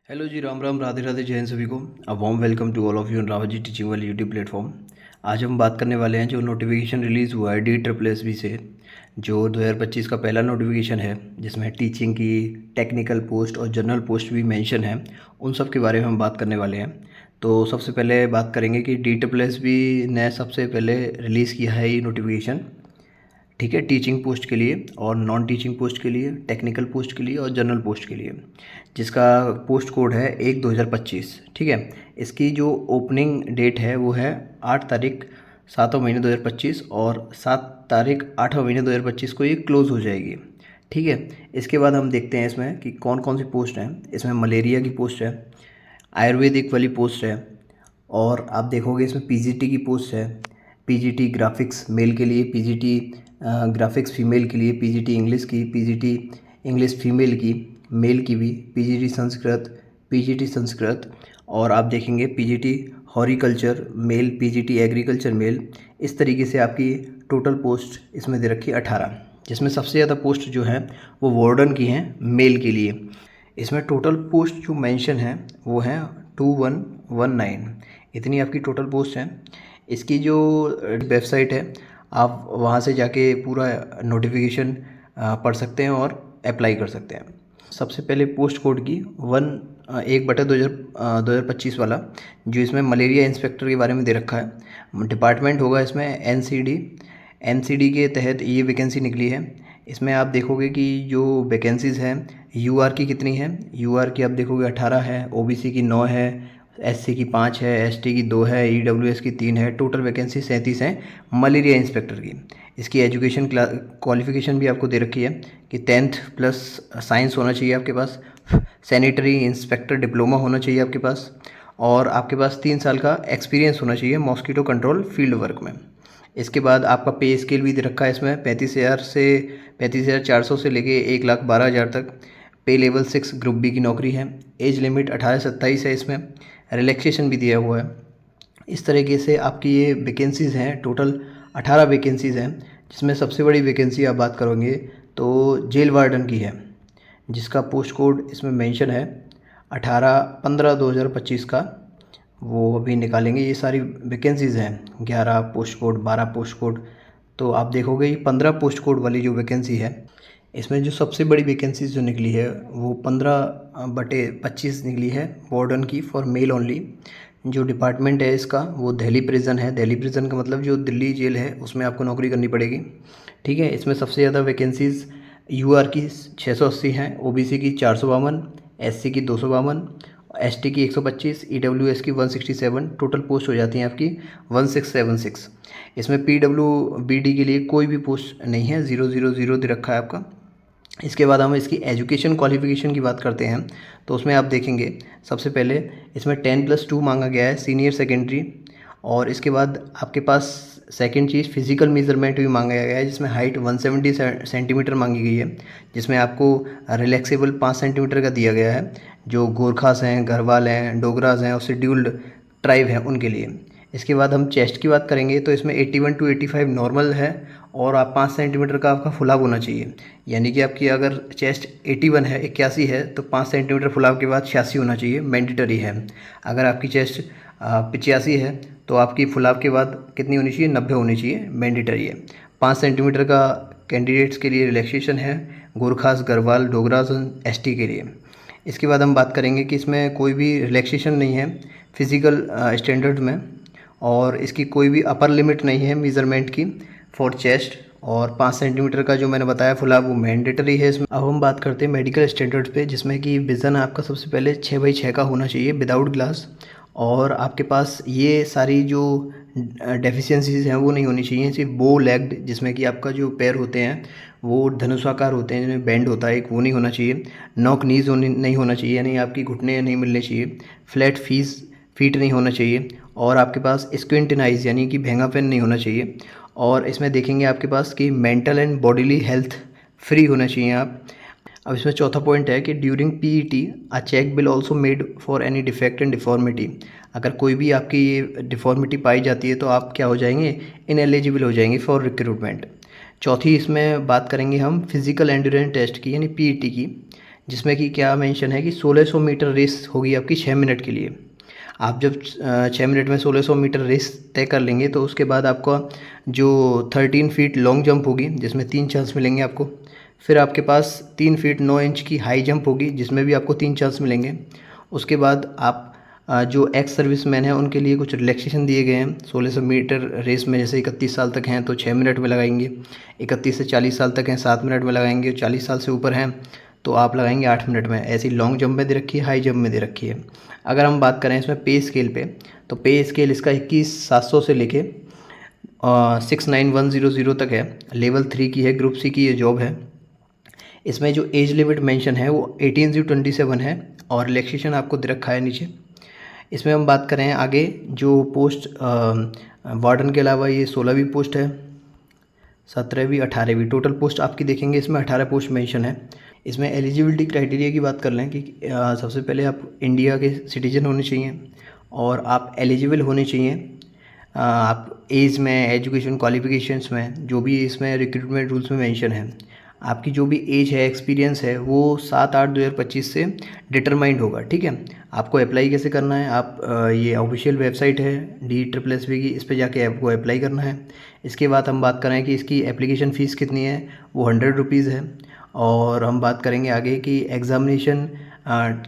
Hello ji, Ram Ram, Radhe Radhe, जय हिंद सभी को। A warm welcome to all of you on Rawat ji teaching वाली यूट्यूब प्लेटफॉर्म। आज हम बात करने वाले हैं जो नोटिफिकेशन रिलीज़ हुआ है DSSB से, जो 2025 का पहला नोटिफिकेशन है, जिसमें टीचिंग की टेक्निकल पोस्ट और जनरल पोस्ट भी मेंशन है। उन सब के बारे में हम बात करने वाले हैं। तो सबसे पहले बात करेंगे कि DSSB ने सबसे पहले रिलीज़ किया है ये नोटिफिकेशन, ठीक है, टीचिंग पोस्ट के लिए और नॉन टीचिंग पोस्ट के लिए, टेक्निकल पोस्ट के लिए और जनरल पोस्ट के लिए, जिसका पोस्ट कोड है 1/2025। ठीक है, इसकी जो ओपनिंग डेट है वो है 8 तारीख 7वां महीने 2025 और 7 तारीख 8वां महीने 2025 को ये क्लोज़ हो जाएगी। ठीक है, इसके बाद हम देखते हैं इसमें कि कौन कौन सी पोस्ट हैं। इसमें मलेरिया की पोस्ट है, आयुर्वेदिक वाली पोस्ट है, और आप देखोगे इसमें पीजीटी की पोस्ट है। पीजीटी ग्राफिक्स मेल के लिए, पीजीटी ग्राफिक्स फीमेल के लिए, पीजीटी इंग्लिश की, पीजीटी इंग्लिश फीमेल की, मेल की भी, पीजीटी संस्कृत, और आप देखेंगे PGT horticulture male, PGT agriculture male. इस तरीके से आपकी टोटल पोस्ट इसमें दे रखी है 18, जिसमें सबसे ज़्यादा पोस्ट जो हैं वो वार्डन की हैं मेल के लिए। इसमें टोटल पोस्ट जो मेंशन है वो है 2119। इतनी आपकी टोटल पोस्ट है। इसकी जो वेबसाइट है, आप वहाँ से जाके पूरा नोटिफिकेशन पढ़ सकते हैं और अप्लाई कर सकते हैं। सबसे पहले पोस्ट कोड की 1/2025 वाला, जो इसमें मलेरिया इंस्पेक्टर के बारे में दे रखा है। डिपार्टमेंट होगा इसमें एनसीडी के तहत ये वैकेंसी निकली है। इसमें आप देखोगे कि जो वैकेंसीज़ हैं, यूआर की कितनी है, यूआर की आप देखोगे 18 है, ओबीसी की 9 है, एससी की 5 है, एसटी की 2 है, ईडब्ल्यूएस की 3 है। टोटल वैकेंसी 37 है मलेरिया इंस्पेक्टर की। इसकी एजुकेशन क्वालिफिकेशन भी आपको दे रखी है कि 10th प्लस साइंस होना चाहिए आपके पास, सैनिटरी इंस्पेक्टर डिप्लोमा होना चाहिए आपके पास, और आपके पास 3 साल का एक्सपीरियंस होना चाहिए मॉस्किटो कंट्रोल फील्ड वर्क में। इसके बाद आपका पे स्केल भी दे रखा है इसमें 35,400 से लेके 1,12,000 तक। पे लेवल 6 ग्रुप बी की नौकरी है। एज लिमिट 18 से 27 है। इसमें रिलैक्सेशन भी दिया हुआ है। इस तरीके से आपकी ये वैकेंसीज़ हैं, टोटल 18 वैकेंसीज़ हैं, जिसमें सबसे बड़ी वैकेंसी आप बात करोगे तो जेल वार्डन की है, जिसका पोस्ट कोड इसमें मेंशन है 18/15/2025 का। वो अभी निकालेंगे। ये सारी वैकेंसीज़ हैं, 11 पोस्ट कोड, 12 पोस्ट कोड। तो आप देखोगे ये 15 पोस्ट कोड वाली जो वैकेंसी है, इसमें जो सबसे बड़ी वैकेंसीज जो निकली है वो 15/25 निकली है वार्डन की, फॉर मेल ओनली। जो डिपार्टमेंट है इसका वो दिल्ली प्रिजन है। दिल्ली प्रिजन का मतलब जो दिल्ली जेल है उसमें आपको नौकरी करनी पड़ेगी। ठीक है, इसमें सबसे ज़्यादा वैकेंसीज़ यूआर की 680 हैं, ओबीसी की 452, एससी की 252, एसटी की 125, ईडब्ल्यूएस की 167। टोटल पोस्ट हो जाती हैं आपकी 1676। इसमें पीडब्ल्यूबीडी के लिए कोई भी पोस्ट नहीं है, 000 दे रखा है आपका। इसके बाद हम इसकी एजुकेशन क्वालिफिकेशन की बात करते हैं, तो उसमें आप देखेंगे सबसे पहले इसमें 10+2 मांगा गया है, सीनियर सेकेंडरी। और इसके बाद आपके पास सेकंड चीज़ फिजिकल मेजरमेंट भी मांगा गया है, जिसमें हाइट 170 सेंटीमीटर मांगी गई है, जिसमें आपको रिलैक्सेबल 5 सेंटीमीटर का दिया गया है, जो गोरखास हैं, गढ़वाल हैं, डोगराज हैं और शेड्यूल्ड ट्राइब हैं उनके लिए। इसके बाद हम चेस्ट की बात करेंगे तो इसमें 81 to 85 नॉर्मल है, और आप 5 सेंटीमीटर का आपका फुलाव होना चाहिए। यानी कि आपकी अगर चेस्ट 81 है, 81 है, तो 5 सेंटीमीटर फुलाव के बाद 86 होना चाहिए, मैंडेटरी है। अगर आपकी चेस्ट 85 है तो आपकी फुलाव के बाद कितनी होनी चाहिए, 90 होनी चाहिए, मैंडेटरी है। 5 सेंटीमीटर का कैंडिडेट्स के लिए रिलैक्सेशन है, गोरखास, गढ़वाल, डोगरास, एसटी के लिए। इसके बाद हम बात करेंगे कि इसमें कोई भी रिलैक्सेशन नहीं है फिज़िकल स्टैंडर्ड में, और इसकी कोई भी अपर लिमिट नहीं है मेज़रमेंट की फॉर चेस्ट, और 5 सेंटीमीटर का जो मैंने बताया फुलाव वो मैंडेटरी है इसमें। अब हम बात करते हैं मेडिकल स्टैंडर्ड्स पे, जिसमें कि विज़न आपका सबसे पहले 6/6 का होना चाहिए विदाउट ग्लास, और आपके पास ये सारी जो डेफिशिएंसीज हैं वो नहीं होनी चाहिए। सिर्फ बो लेग्ड, जिसमें कि आपका जो पैर होते हैं वो धनुषाकार होते हैं, जिनमें बैंड होता है एक, वो नहीं होना चाहिए। नॉक नीज नहीं होना चाहिए, यानी आपकी घुटने नहीं मिलने चाहिए। फ्लैट फीट नहीं होना चाहिए, और आपके पास स्क्विंट आइज यानी कि भेंगापन नहीं होना चाहिए। और इसमें देखेंगे आपके पास कि mental and bodily health free होना चाहिए आप। अब इसमें चौथा पॉइंट है कि during PET a check will also made for any defect and deformity. अगर कोई भी आपकी ये डिफॉर्मिटी पाई जाती है तो आप क्या हो जाएंगे, इनएलिजिबल हो जाएंगे फॉर रिक्रूटमेंट। चौथी इसमें बात करेंगे हम फिजिकल एंड्योरेंस टेस्ट की, यानी पीईटी की, जिसमें कि क्या मेंशन है कि 1600 मीटर रेस होगी आपकी 6 मिनट के लिए। आप जब 6 मिनट में 1600 मीटर रेस तय कर लेंगे तो उसके बाद आपका जो 13 फीट लॉन्ग जंप होगी जिसमें 3 चांस मिलेंगे आपको। फिर आपके पास 3 फीट 9 इंच की हाई जंप होगी जिसमें भी आपको 3 चांस मिलेंगे। उसके बाद आप जो एक्स सर्विसमैन हैं उनके लिए कुछ रिलैक्सेशन दिए गए हैं 1600 मीटर रेस में। जैसे 31 साल तक हैं तो 6 मिनट में लगाएंगे, 31 से 40 साल तक हैं 7 मिनट में लगाएंगे, 40 साल से ऊपर हैं तो आप लगाएंगे 8 मिनट में। ऐसी लॉन्ग जंप में दे रखी है, हाई जंप में दे रखी है। अगर हम बात करें इसमें पे स्केल पे, तो पे स्केल इसका 21,700 से लेके 69100 तक है। लेवल 3 की है, ग्रुप सी की ये जॉब है। इसमें जो एज लिमिट मेंशन है वो 18 से 27 है और रिलैक्सेशन आपको दे रखा है नीचे। इसमें हम बात करें आगे जो पोस्ट वार्डन के अलावा ये 16वीं पोस्ट है, 17वीं 18वीं टोटल पोस्ट आपकी देखेंगे इसमें 18 पोस्ट मेंशन है। इसमें एलिजिबिलिटी क्राइटेरिया की बात कर लें कि सबसे पहले आप इंडिया के सिटीजन होने चाहिए और आप एलिजिबल होने चाहिए। आप एज में, एजुकेशन क्वालिफिकेशंस में, जो भी इसमें रिक्रूटमेंट रूल्स में मेंशन है, आपकी जो भी एज है, एक्सपीरियंस है वो 7/8/2025 से डिटरमाइंड होगा। ठीक है, आपको अप्लाई कैसे करना है, आप ये ऑफिशियल वेबसाइट है DSSB की, इस पर जाके आपको अप्लाई करना है। इसके बाद हम बात करें कि इसकी एप्लीकेशन फ़ीस कितनी है, वो 100 रुपीज़ है। और हम बात करेंगे आगे कि एग्ज़ामिनेशन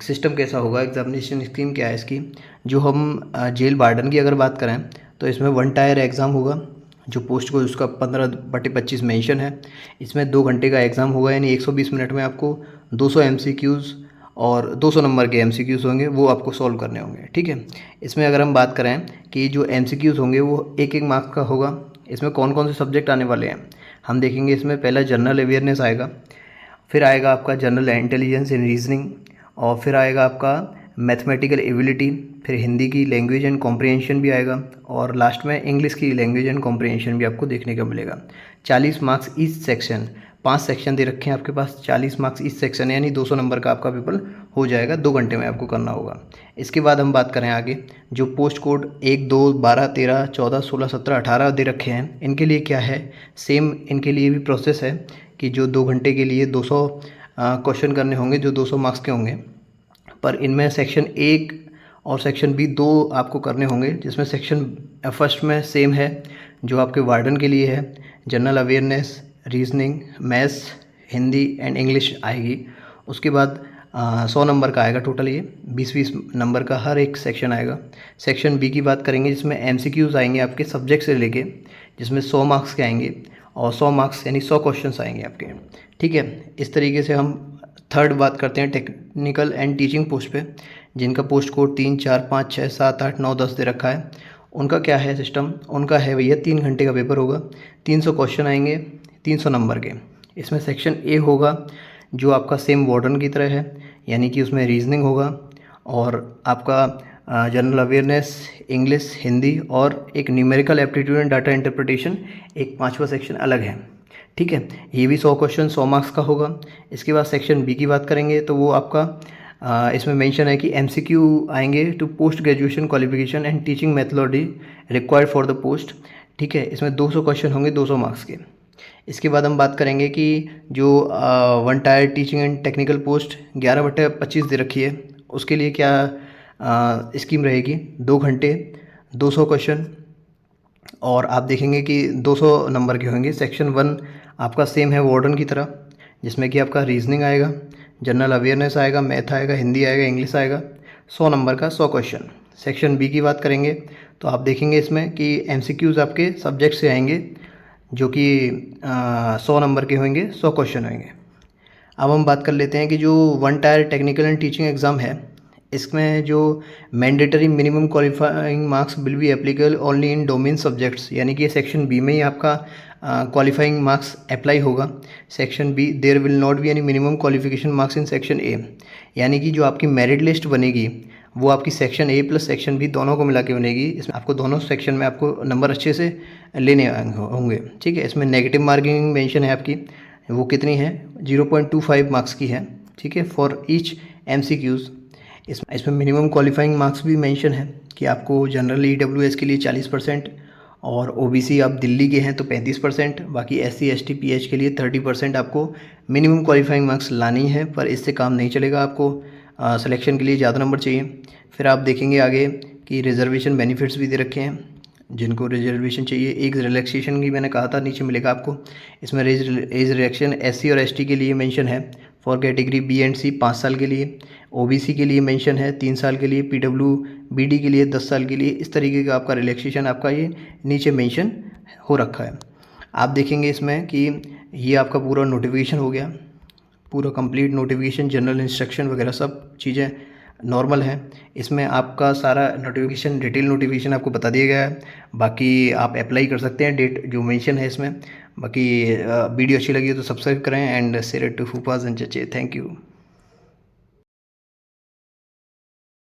सिस्टम कैसा होगा, एग्ज़ामिनेशन स्कीम क्या है इसकी। जो हम जेल वार्डन की अगर बात करें तो इसमें 1 टायर एग्ज़ाम होगा जो पोस्ट को उसका 15/25 मेंशन है। इसमें 2 घंटे का एग्ज़ाम होगा, यानी 120 मिनट में आपको 200 MCQs और 200 नंबर के MCQs होंगे, वो आपको सॉल्व करने होंगे। ठीक है, इसमें अगर हम बात करें कि जो MCQs होंगे वो 1-1 मार्क्स का होगा। इसमें कौन कौन से सब्जेक्ट आने वाले हैं हम देखेंगे। इसमें पहला जनरल अवेयरनेस आएगा, फिर आएगा आपका जनरल इंटेलिजेंस इन रीजनिंग, और फिर आएगा आपका मैथमेटिकल एबिलिटी, फिर हिंदी की लैंग्वेज एंड कॉम्प्रिहेंशन भी आएगा, और लास्ट में इंग्लिश की लैंग्वेज एंड कॉम्प्रिहेंशन भी आपको देखने को मिलेगा। 40 मार्क्स ईच सेक्शन, 5 सेक्शन दे रखे हैं आपके पास, 40 मार्क्स ईच सेक्शन, यानी 200 नंबर का आपका पेपर हो जाएगा, 2 घंटे में आपको करना होगा। इसके बाद हम बात करें आगे, जो पोस्ट कोड 1, 2, 12, 13, 14, 16, 17, 18 दे रखे हैं, इनके लिए क्या है, सेम इनके लिए भी प्रोसेस है कि जो 2 घंटे के लिए 200 क्वेश्चन करने होंगे जो 200 मार्क्स के होंगे। पर इनमें सेक्शन 1 और सेक्शन B 2 आपको करने होंगे, जिसमें सेक्शन फर्स्ट में सेम है जो आपके वार्डन के लिए है, general awareness, reasoning, maths, Hindi and English आएगी। उसके बाद 100 नंबर का आएगा टोटल, ये 20-20 नंबर का हर एक सेक्शन आएगा। सेक्शन B की बात करेंगे जिसमें MCQs आएंगे आपके सब्जेक्ट से लेके, जिसमें 100 मार्क्स के आएंगे और 100 मार्क्स यानी 100 क्वेश्चंस आएंगे आपके। ठीक है, इस तरीके से हम थर्ड बात करते हैं टेक्निकल एंड टीचिंग पोस्ट पे, जिनका पोस्ट कोड 3, 4, 5, 6, 7, 8, 9, 10 दे रखा है। उनका क्या है सिस्टम, उनका है भैया 3 घंटे का पेपर होगा, 300 क्वेश्चन आएंगे, 300 नंबर के। इसमें सेक्शन A होगा जो आपका सेम वार्डन की तरह है, यानी कि उसमें रीजनिंग होगा और आपका जनरल अवेयरनेस, इंग्लिश, हिंदी और एक numerical aptitude and data interpretation, एक 5वां सेक्शन अलग है। ठीक है, ये भी 100 क्वेश्चन 100 मार्क्स का होगा। इसके बाद सेक्शन B की बात करेंगे तो वो आपका इसमें मेंशन है कि MCQ आएंगे to post graduation qualification and teaching methodology required for the post. ठीक है, इसमें 200 क्वेश्चन होंगे 200 मार्क्स के। इसके बाद हम बात करेंगे कि जो 1 tyre teaching and technical post 11/25 दे रखी है, उसके लिए क्या स्कीम रहेगी, 2 घंटे 200 क्वेश्चन, और आप देखेंगे कि 200 नंबर के होंगे। सेक्शन 1 आपका सेम है वार्डन की तरह, जिसमें कि आपका रीजनिंग आएगा, जनरल अवेयरनेस आएगा, मैथ आएगा, हिंदी आएगा, इंग्लिश आएगा, 100 नंबर का 100 क्वेश्चन। सेक्शन B की बात करेंगे तो आप देखेंगे इसमें कि MCQs आपके सब्जेक्ट से आएंगे जो कि 100 नंबर के होंगे, 100 क्वेश्चन होंगे। अब हम बात कर लेते हैं कि जो 1 tier technical and teaching exam है, इसमें जो mandatory minimum qualifying marks will be applicable only in domain subjects, यानी कि सेक्शन B में ही आपका क्वालिफाइंग मार्क्स अप्लाई होगा। Section B there will not be any minimum qualification marks in section A, यानी कि जो आपकी मेरिट लिस्ट बनेगी वो आपकी section A plus section B दोनों को मिला के बनेगी। इसमें आपको दोनों सेक्शन में आपको नंबर अच्छे से लेने होंगे। ठीक है, इसमें नेगेटिव मार्किंग मेंशन है आपकी, वो कितनी है, 0.25 मार्क्स की है। ठीक है, फॉर ईच MCQs। इसमें मिनिमम क्वालिफाइंग मार्क्स भी मेंशन है कि आपको जनरल EWS के लिए 40% और ओबीसी आप दिल्ली के हैं तो 35%, बाकी एससी एसटी पीएच के लिए 30% आपको मिनिमम क्वालिफाइंग मार्क्स लानी है, पर इससे काम नहीं चलेगा, आपको सिलेक्शन के लिए ज़्यादा नंबर चाहिए। फिर आप देखेंगे आगे कि रिजर्वेशन बेनिफिट्स भी दे रखे हैं, जिनको रिजर्वेशन चाहिए। एक रिलैक्सेशन की मैंने कहा था नीचे मिलेगा आपको, इसमें एज रिलैक्सेशन एससी और एसटी के लिए मेंशन है फॉर कैटेगरी बी एंड सी 5 साल के लिए, ओबीसी के लिए मेंशन है 3 साल के लिए, पीडब्ल्यूबीडी के लिए 10 साल के लिए। इस तरीके का आपका रिलैक्सेशन आपका ये नीचे मेंशन हो रखा है। आप देखेंगे इसमें कि ये आपका पूरा नोटिफिकेशन हो गया, पूरा कंप्लीट नोटिफिकेशन, जनरल इंस्ट्रक्शन वगैरह सब चीज़ें नॉर्मल है। इसमें आपका सारा नोटिफिकेशन, डिटेल नोटिफिकेशन आपको बता दिया गया है। बाकी आप अप्लाई कर सकते हैं, डेट जो मेंशन है इसमें। बाकी वीडियो अच्छी लगी तो सब्सक्राइब करें एंड शेयर इट टू फूफाज एंड चचे। Thank you.